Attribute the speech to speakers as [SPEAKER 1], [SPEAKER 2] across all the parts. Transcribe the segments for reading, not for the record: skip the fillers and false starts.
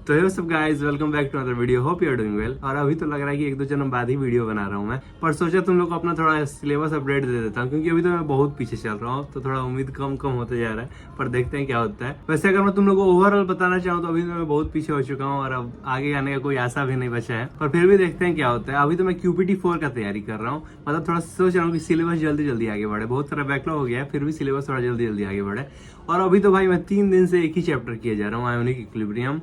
[SPEAKER 1] तो हे सब guys, welcome back to other video. Hope you are doing well. और अभी तो लग रहा है कि 1-2 जन्म बाद ही वीडियो बना रहा हूँ मैं, पर सोचा तुम लोग को अपना थोड़ा सिलेबस अपडेट दे देता हूँ, क्योंकि अभी तो मैं बहुत पीछे चल रहा हूँ, तो थोड़ा उम्मीद कम होते जा रहा है। पर देखते हैं क्या होता है। वैसे अगर मैं तुम लोग को ओवरऑल बताना चाहूँ तो अभी तो मैं बहुत पीछे हो चुका हूँ और अब आगे आने का कोई आशा भी नहीं बचा है, पर फिर भी देखते हैं क्या होता है। अभी तो मैं QPT4 का तैयारी कर रहा हूँ, मतलब थोड़ा सोच रहा हूँ कि सिलेबस जल्दी जल्दी आगे बढ़े। बहुत सारा बैकलॉग हो गया है, फिर भी सिलेबस थोड़ा जल्दी जल्दी आगे बढ़े। और अभी तो भाई मैं 3 दिन से एक ही चैप्टर किए जा रहा हूँ, आयोनिक इक्विलिब्रियम,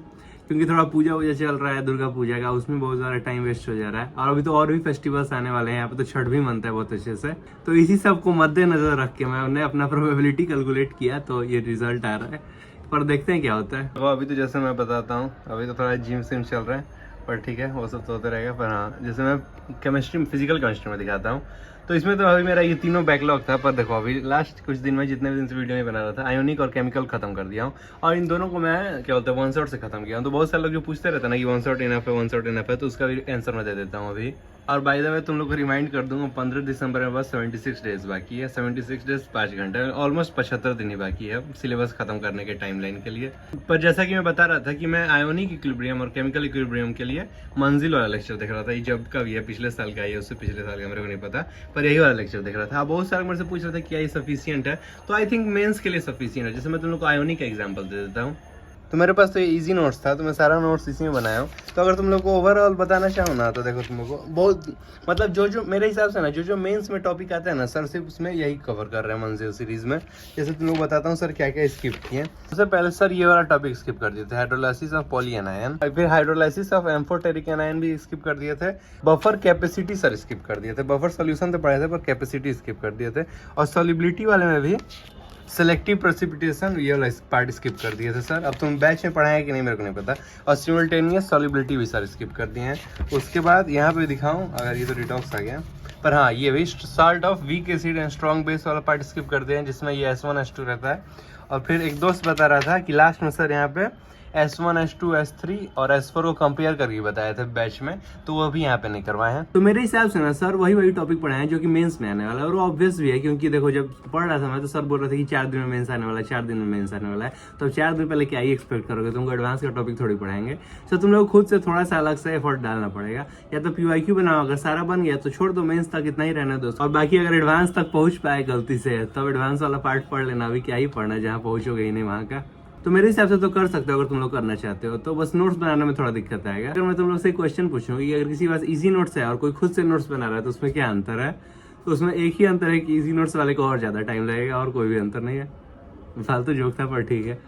[SPEAKER 1] क्योंकि थोड़ा पूजा वूजा चल रहा है, दुर्गा पूजा का, उसमें बहुत सारा टाइम वेस्ट हो जा रहा है। और अभी तो और भी फेस्टिवल्स आने वाले हैं, यहाँ पे तो छठ भी मनता है बहुत अच्छे से। तो इसी सब को मद्देनजर रख के मैंने अपना प्रोबेबिलिटी कैलकुलेट किया, तो ये रिजल्ट आ रहा है। पर देखते हैं क्या होता है। तो अभी तो जैसे मैं बताता हूँ, अभी तो थोड़ा जिम सिम चल रहा है, पर ठीक है, वो सब तो होता रहेगा। पर हाँ, जैसे मैं फिजिकल केमिस्ट्री में दिखाता हूँ, तो इसमें तो अभी मेरा ये तीनों बैकलॉग था। पर देखो अभी लास्ट कुछ दिन में जितने भी दिन से वीडियो में बना रहा था, आयोनिक और केमिकल खत्म कर दिया हूँ। और इन दोनों को मैं क्या बोलते हैं वन शॉट से खत्म किया हूँ। तो बहुत सारे लोग जो पूछते रहते हैं ना कि वन शॉट इनफ है, वन शॉट इनफ है, तो उसका भी आंसर मैं दे देता हूँ अभी। और बाय द वे तुम लोग को रिमाइंड कर दूंगा, 15 दिसंबर में बस 76 डेज बाकी है। 76 डेज 5 घंटे, ऑलमोस्ट 75 दिन ही बाकी है सिलेबस खत्म करने के टाइमलाइन के लिए। पर जैसा कि मैं बता रहा था कि मैं आयोनिक इक्विलिब्रियम और केमिकल इक्विलिब्रियम के लिए मंजिल वाला लेक्चर देख रहा था। ये जब का भी है, पिछले साल का है, उससे पिछले साल का मेरे को नहीं पता, पर यही वाला लेक्चर देख रहा था। बहुत सारे मेरे से पूछ रहे थे क्या ये सफिशियंट है, तो आई थिंक मेंस के लिए सफिशियंट है। जैसे मैं तुम लोग को आयोनिक का एग्जांपल दे देता हूँ। तो मेरे पास तो ये इजी नोट्स था, तो मैं सारा नोट्स इसी में बनाया हूँ। तो अगर तुम लोग को ओवरऑल बताना चाहूँ ना, तो देखो तुम लोग को बहुत मतलब जो मेरे हिसाब से ना जो मेंस में टॉपिक आता है ना सर, सिर्फ उसमें यही कवर कर रहे हैं मंजिल सीरीज में। जैसे तुम लोग बताता हूँ सर क्या क्या स्किप किए। सबसे पहले सर ये वाला टॉपिक स्किप कर दिए थे, हाइड्रोलाइसिस ऑफ पॉलीएनायन। फिर हाइड्रोलाइसिस ऑफ एम्फोटेरिक एनायन भी स्किप कर दिए थे। बफर कैपेसिटी सर स्किप कर दिए थे। बफर सोल्यूशन तो पढ़े थे, पर कैपेसिटी स्किप कर दिए थे। और सॉल्युबिलिटी वाले में भी सेलेक्टिव प्रेसिपिटेशन ये वाला पार्ट स्किप कर दिए थे सर। अब तुम बैच में पढ़ाए कि नहीं मेरे को नहीं पता। और सिमुलटेनियस सॉल्युबिलिटी भी सर स्किप कर दिए हैं। उसके बाद यहाँ पे दिखाऊं, अगर ये तो डिटॉक्स आ गया, पर हाँ ये भी salt of weak acid and strong base वाला पार्ट स्किप कर दिए हैं, जिसमें ये S1 S2 रहता है। और फिर एक दोस्त बता रहा था कि लास्ट में सर यहाँ पे S1 S2 S3 और S4 को कंपेयर करके बताए थे बैच में, तो वो भी यहाँ पे नहीं करवाए हैं। तो मेरे हिसाब से ना सर वही टॉपिक पढ़ाए हैं जो कि मेंस में आने वाला है। और ऑब्वियस भी है, क्योंकि देखो जब पढ़ रहा था मैं, तो सर बोल रहे थे कि 4 दिन में मेंस आने वाला है, 4 दिन में मेंस आने वाला है। तो 4 दिन पहले क्या ही एक्सपेक्ट करोगे, तुमको एडवांस का टॉपिक थोड़ी पढ़ाएंगे। तो तुम लोग खुद से थोड़ा सा अलग से एफर्ट डालना पड़ेगा। या तो PYQ बनाओ, अगर सारा बन गया तो छोड़ दो, मेंस तक इतना ही रहना दोस्त। और बाकी अगर एडवांस तक पहुंच पाए गलती से, तब एडवांस वाला पार्ट पढ़ लेना। अभी क्या ही पढ़ना जहाँ पहुंचोगे ही नहीं वहाँ का। तो मेरे हिसाब से तो कर सकते हो अगर तुम लोग करना चाहते हो। तो बस नोट्स बनाने में थोड़ा दिक्कत आएगा। अगर मैं तुम लोग से क्वेश्चन पूछूं कि अगर किसी के पास इजी नोट्स है और कोई खुद से नोट्स बना रहा है, तो उसमें क्या अंतर है? तो उसमें एक ही अंतर है कि इजी नोट्स वाले को और ज्यादा टाइम लगेगा, और कोई भी अंतर नहीं है। फालतू जोक था, पर ठीक है।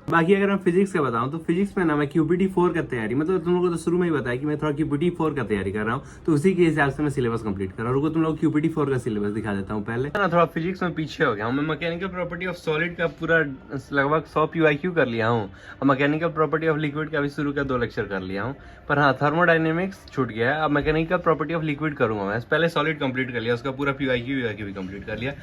[SPEAKER 1] बाकी अगर मैं फिजिक्स का बताऊं, तो फिजिक्स में ना मैं QPT4 का तैयारी, मतलब तुम लोगों को तो शुरू में ही बताया कि मैं थोड़ा QPT4 का तैयारी कर रहा हूं, तो उसी के हिसाब से मैं सिलेबस कंप्लीट कर रहा हूं। रुको तुम लोग QPT4 का सिलेबस दिखा देता हूं पहले। ना थोड़ा फिजिक्स में पीछे हो गया हूं। मैं मैकेनिकल प्रॉपर्टी ऑफ सॉलिड का पूरा लगभग 100 PYQ कर लिया हूँ, और मैकेनिकल प्रॉपर्टी ऑफ लिक्विड का भी शुरू का 2 लेक्चर कर लिया हूँ। पर हाँ, थर्मोडायनेमिक्स छूट गया है। अब मैकेनिकल प्रॉपर्टी ऑफ लिक्विड करूंगा मैं। पहले सॉलिड कंप्लीट कर लिया, उसका पूरा PYQ भी कंप्लीट कर लिया।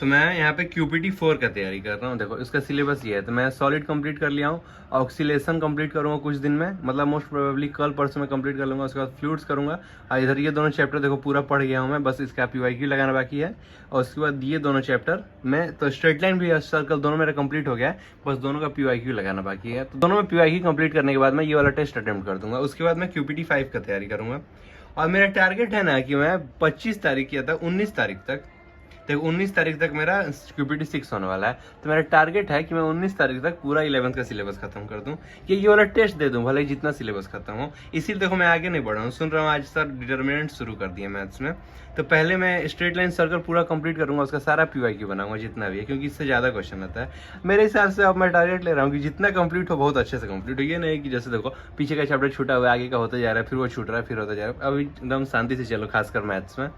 [SPEAKER 1] तो मैं यहाँ पे QPT4 का तैयारी कर रहा हूँ। देखो इसका सिलेबस ये है। तो मैं सॉलिड कंप्लीट कर लिया हूँ, ऑक्सीलेशन कंप्लीट करूंगा कुछ दिन में, मतलब मोस्ट प्रोबेबली कल परसों में कंप्लीट कर लूंगा। उसके बाद फ्लूइड्स करूंगा। और इधर ये दोनों चैप्टर देखो पूरा पढ़ गया हूँ मैं, बस इसका PYQ लगाना बाकी है। और उसके बाद ये दोनों चैप्टर में, तो स्ट्रेट लाइन भी सर्कल दोनों मेरा कंप्लीट हो गया है, बस दोनों का PYQ लगाना बाकी है। तो दोनों में PYQ कंप्लीट करने के बाद मैं ये वाला टेस्ट अटेम्प्ट कर दूंगा। उसके बाद मैं QPT5 का तैयारी करूंगा। और मेरा टारगेट है ना कि मैं 25 तारीख या 19 तारीख तक, देखो 19 तारीख तक मेरा QPT6 होने वाला है। तो मेरा टारगेट है कि मैं 19 तारीख तक पूरा 11th का सिलेबस खत्म कर दूं, कि ये वाला टेस्ट दे दूं, भले जितना सिलेबस खत्म हो। इसीलिए देखो मैं आगे नहीं बढ़ा हूँ। सुन रहा हूँ आज सर डिटर्मिनेंट शुरू कर दिए मैथ्स में। तो पहले मैं स्ट्रेट लाइन सर्कल पूरा कंप्लीट करूंगा, उसका सारा PYQ बनाऊंगा जितना भी है, क्योंकि इससे ज्यादा क्वेश्चन आता है मेरे हिसाब से। अब मैं टारगेट ले रहा हूँ कि जितना कंप्लीट हो बहुत अच्छे से कंप्लीट हो। ये नहीं कि जैसे देखो पीछे का चैप्टर छूटा हुआ है, आगे का होता जा रहा है, फिर वो छूट रहा है, फिर होता जा रहा है। अभी एकदम शांति से चलो, खासकर मैथ्स में।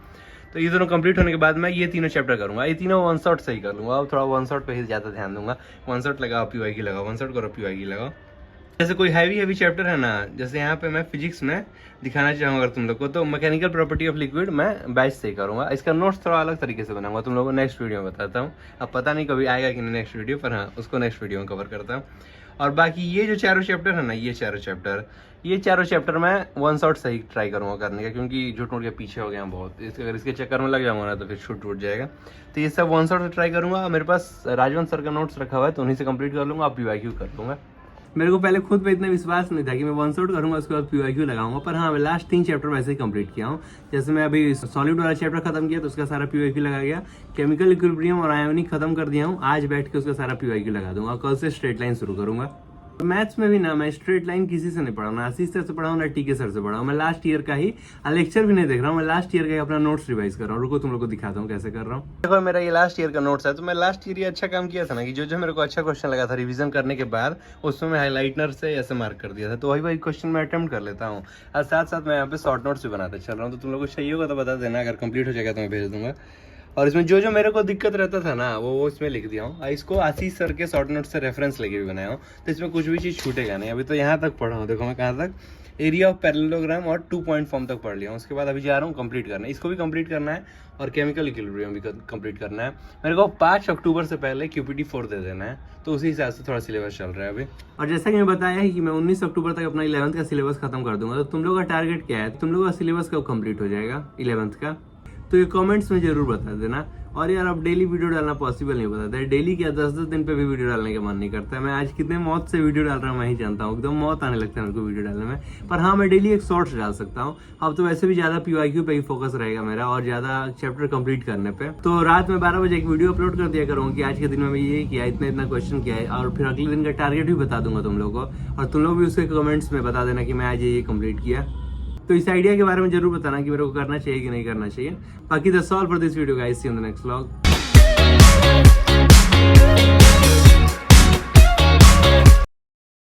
[SPEAKER 1] तो ये दोनों कंप्लीट होने के बाद मैं ये तीनों चैप्टर करूंगा। ये तीनों वन शॉट से ही कर लूंगा। अब थोड़ा वन शॉट पे ही ज्यादा ध्यान दूंगा। वन शॉट लगाओ, PYQ लगाओ, वन शॉट करो, PYQ लगाओ। जैसे कोई हैवी चैप्टर है ना, जैसे यहाँ पे मैं फिजिक्स में दिखाना चाहूंगा अगर तुम लोग को, तो मैकेनिकल प्रॉपर्टी ऑफ लिक्विड मैं बैच से ही करूंगा। इसका नोट्स थोड़ा अलग तरीके से बनाऊंगा, तुम लोगों को नेक्स्ट वीडियो में बताता हूँ। अब पता नहीं कभी आएगा कि नहीं नेक्स्ट वीडियो, पर हाँ उसको नेक्स्ट वीडियो में कवर करता हूँ। और बाकी ये जो चारों चैप्टर है ना, ये चारों चैप्टर मैं वन शॉट सही ट्राई करूंगा करने का, क्योंकि झूठ मूठ के पीछे हो गया बहुत। अगर इसके चक्कर में लग जाऊंगा ना, तो फिर छूट टूट जाएगा। तो ये सब वन शॉट से ट्राई करूंगा। मेरे पास राजवंत सर का नोट्स रखा हुआ है, तो उन्हीं से कंप्लीट कर लूंगा, अब PYQ कर लूंगा। मेरे को पहले खुद पे इतना विश्वास नहीं था कि मैं वन शॉट करूंगा उसके बाद PYQ लगाऊंगा, पर हाँ मैं लास्ट 3 चैप्टर वैसे ही कंप्लीट किया हूँ। जैसे मैं अभी सॉलिड वाला चैप्टर खत्म किया तो उसका सारा PYQ लगा गया, केमिकल इक्विलिब्रियम और आयोनिक खत्म कर दिया हूँ, आज बैठ के उसका सारा PYQ लगा दूंगा, कल से स्ट्रेट लाइन शुरू करूंगा। मैथ्स में भी ना मैं स्ट्रेट लाइन किसी से नहीं पढ़ा हूँ, ना आशीष सर से पढ़ा हूँ ना TK सर से पढ़ा हूँ। मैं लास्ट ईयर का ही लेक्चर भी नहीं देख रहा हूँ, मैं लास्ट ईयर का ही अपना नोट्स रिवाइज कर रहा हूँ। रुको तुम लोग को दिखाता हूँ कैसे कर रहा हूँ। देखो मेरा ये लास्ट ईयर का नोट्स है, तो मैं लास्ट ईयर ये अच्छा काम किया था ना कि जो मेरे को अच्छा क्वेश्चन लगा था रिवीजन करने के बाद उसमें मैं हाईलाइटनर से ऐसे मार्क कर दिया था, तो वही क्वेश्चन मैं अटेम्प्ट कर लेता हूँ। और साथ साथ मैं यहाँ पे शॉर्ट नोट्स भी बनाते चल रहा हूँ, तो तुम लोग को चाहिए होगा तो बता देना, अगर कंप्लीट हो जाएगा तो मैं भेज दूंगा। और इसमें जो मेरे को दिक्कत रहता था ना वो इसमें लिख दिया हूँ। इसको आशीष सर के शॉर्ट नोट से रेफरेंस लेके भी बनाया हूँ, तो इसमें कुछ भी चीज़ छूटेगा नहीं। अभी तो यहाँ तक पढ़ा हूँ, देखो मैं कहाँ तक, एरिया ऑफ पैरेललोग्राम और 2 पॉइंट फॉर्म तक पढ़ लिया हूँ। उसके बाद अभी जा रहा हूँ कंप्लीट करना, इसको भी कंप्लीट करना है और केमिकल इक्विलिब्रियम भी कंप्लीट करना है। मेरे को 5 अक्टूबर से पहले QPT 4 दे देना है, तो उसी हिसाब से थोड़ा सिलेबस चल रहा है अभी। और जैसा कि मैं बताया है कि मैं 19 अक्टूबर तक अपना 11th का सिलेबस खत्म कर दूंगा। तो तुम लोग का टारगेट क्या है, तुम लोग का सिलेबस कब कंप्लीट हो जाएगा 11th का, तो ये कमेंट्स में जरूर बता देना। और यार अब डेली वीडियो डालना पॉसिबल नहीं बताता है, डेली क्या 10-10 दिन पे भी वीडियो डालने का मन नहीं करता है। मैं आज कितने मौत से वीडियो डाल रहा हूँ मैं ही जानता हूँ, एकदम मौत आने लगता है मेरे को वीडियो डालने में। पर हाँ मैं डेली एक शॉर्ट्स डाल सकता हूँ। अब तो वैसे भी ज्यादा PYQ पे ही फोकस रहेगा मेरा और ज्यादा चैप्टर कंप्लीट करने पे। तो रात में 12 बजे एक वीडियो अपलोड कर दिया करूँगा कि आज के दिन में मैं ये किया, इतना क्वेश्चन किया है, और फिर अगले दिन का टारगेट भी बता दूंगा तुम लोग को, और तुम लोग भी उसके कमेंट्स में बता देना कि मैं आज ये कंप्लीट किया। तो इस आइडिया के बारे में जरूर बताना कि मेरे को करना चाहिए कि नहीं करना चाहिए। बाकी that's all for this video guys, see you in the next vlog.